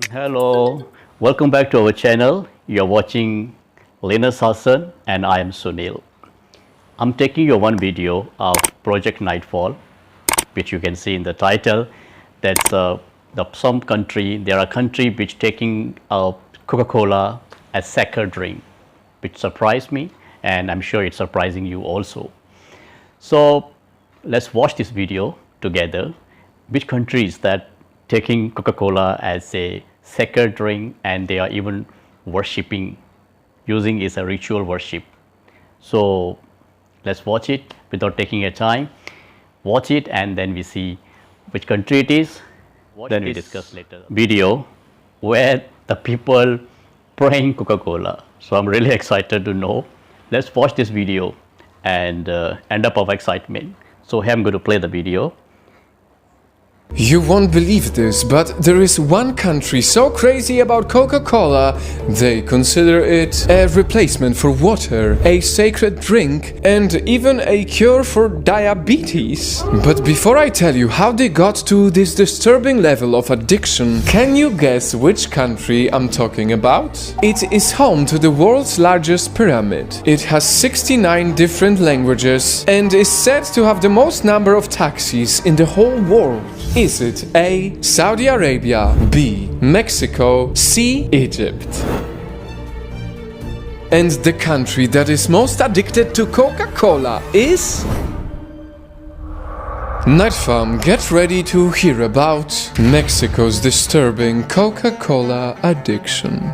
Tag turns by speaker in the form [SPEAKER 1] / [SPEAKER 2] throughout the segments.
[SPEAKER 1] Hello, welcome back to our channel. You're watching Linus Sasan and I am Sunil. I'm taking your one video of Project Nightfall, which you can see in the title. That's some country, there are country which taking Coca-Cola as sacred drink, which surprised me and I'm sure it's surprising you also. So let's watch this video together. Which countries that taking Coca-Cola as a sacred drink and they are even worshipping, using it as a ritual worship. So let's watch it without taking a time. Watch it and then we see which country it is. Then we discuss later. Video where the people praying Coca-Cola. So I'm really excited to know. Let's watch this video and end up of excitement. So here I'm going to play the video.
[SPEAKER 2] You won't believe this, but there is one country so crazy about Coca-Cola, they consider it a replacement for water, a sacred drink, and even a cure for diabetes. But before I tell you how they got to this disturbing level of addiction, can you guess which country I'm talking about? It is home to the world's largest pyramid. It has 69 different languages and is said to have the most number of taxis in the whole world. Is it A. Saudi Arabia, B. Mexico, C. Egypt? And the country that is most addicted to Coca-Cola is... Night Fam, get ready to hear about Mexico's disturbing Coca-Cola addiction.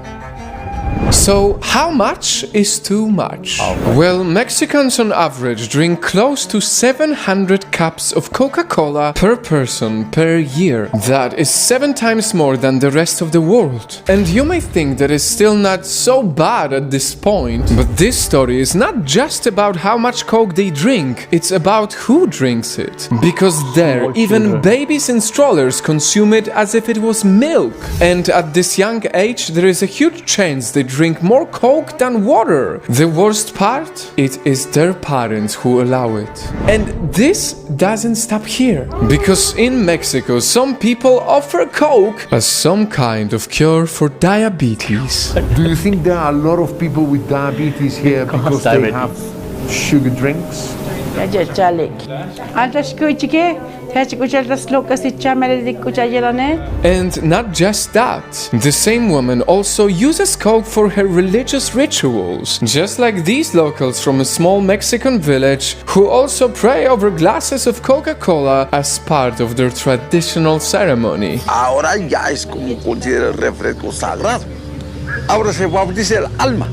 [SPEAKER 2] So, how much is too much? Well, Mexicans on average drink close to 700 cups of Coca-Cola per person per year. That is 7 times more than the rest of the world. And you may think that it's still not so bad at this point, but this story is not just about how much Coke they drink, it's about who drinks it. Because there, even babies in strollers consume it as if it was milk. And at this young age, there is a huge chance they drink more Coke than water. The worst part? It is their parents who allow it. And this doesn't stop here. Because in Mexico, some people offer Coke as some kind of cure for diabetes.
[SPEAKER 3] Do you think there are a lot of people with diabetes here because they have sugar drinks?
[SPEAKER 2] And not just that, the same woman also uses Coke for her religious rituals, just like these locals from a small Mexican village who also pray over glasses of Coca-Cola as part of their traditional ceremony.
[SPEAKER 4] Ahora ya es como considera el refresco sagrado. Ahora se bautiza el alma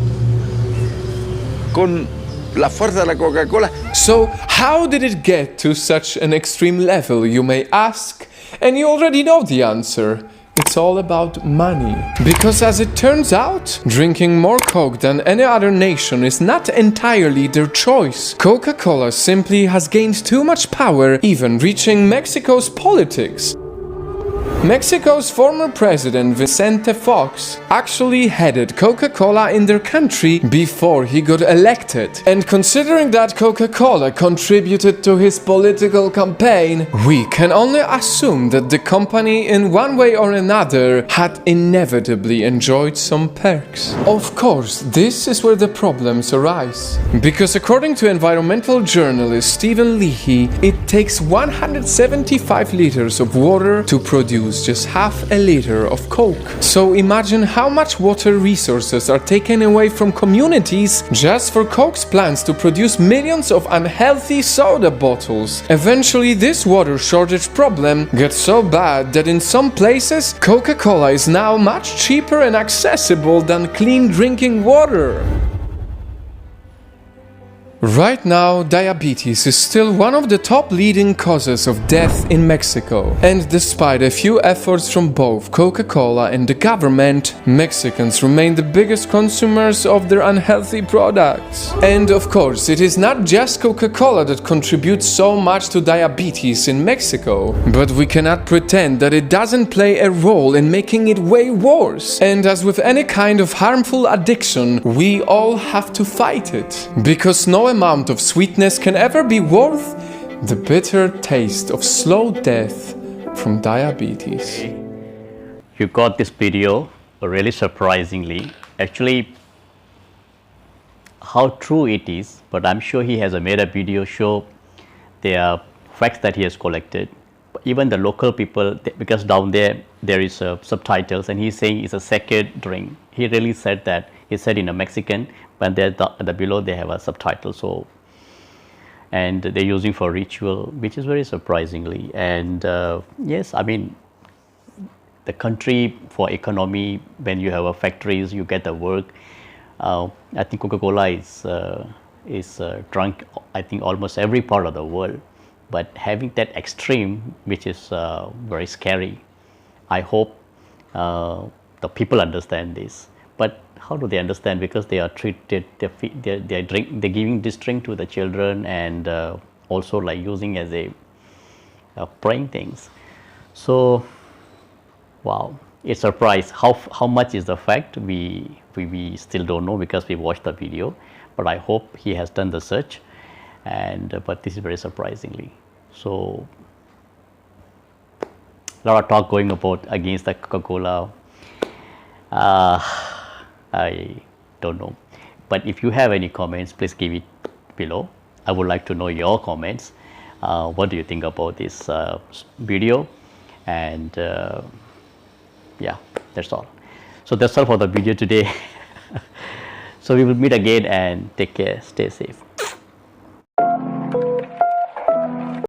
[SPEAKER 4] con la fuerza de la Coca-Cola.
[SPEAKER 2] So, how did it get to such an extreme level, you may ask? And you already know the answer. It's all about money. Because as it turns out, drinking more Coke than any other nation is not entirely their choice. Coca-Cola simply has gained too much power, even reaching Mexico's politics. Mexico's former president Vicente Fox actually headed Coca-Cola in their country before he got elected. And considering that Coca-Cola contributed to his political campaign, we can only assume that the company in one way or another had inevitably enjoyed some perks. Of course, this is where the problems arise. Because according to environmental journalist Stephen Leahy, it takes 175 liters of water to produce just half a liter of Coke. So imagine how much water resources are taken away from communities just for Coke's plans to produce millions of unhealthy soda bottles. Eventually, this water shortage problem gets so bad that in some places, Coca-Cola is now much cheaper and accessible than clean drinking water. Right now, diabetes is still one of the top leading causes of death in Mexico. And despite a few efforts from both Coca-Cola and the government, Mexicans remain the biggest consumers of their unhealthy products. And of course, it is not just Coca-Cola that contributes so much to diabetes in Mexico. But we cannot pretend that it doesn't play a role in making it way worse. And as with any kind of harmful addiction, we all have to fight it. Because no amount of sweetness can ever be worth the bitter taste of slow death from diabetes.
[SPEAKER 1] you got this video really surprisingly. Actually, how true it is, but I'm sure he has made a video show the facts that he has collected. Even the local people, because down there is subtitles, and he's saying it's a sacred drink. He really said that. He said in a Mexican, but there the below they have a subtitle. So, and they're using for ritual, which is very surprisingly. And yes, I mean, the country for economy, when you have a factories, you get the work. I think Coca-Cola is drunk, I think, almost every part of the world. But having that extreme, which is very scary, I hope the people understand this. But how do they understand? Because they are treated, they're giving this drink to the children, and also like using as a praying things. So, wow, it's a surprise. How much is the fact? We still don't know because we watched the video. But I hope he has done the search. And but this is very surprisingly. So a lot of talk going about against the Coca-Cola. I don't know, but if you have any comments, please give it below. I would like to know your comments. What do you think about this video? And yeah, that's all. So that's all for the video today. So we will meet again, and take care, stay safe.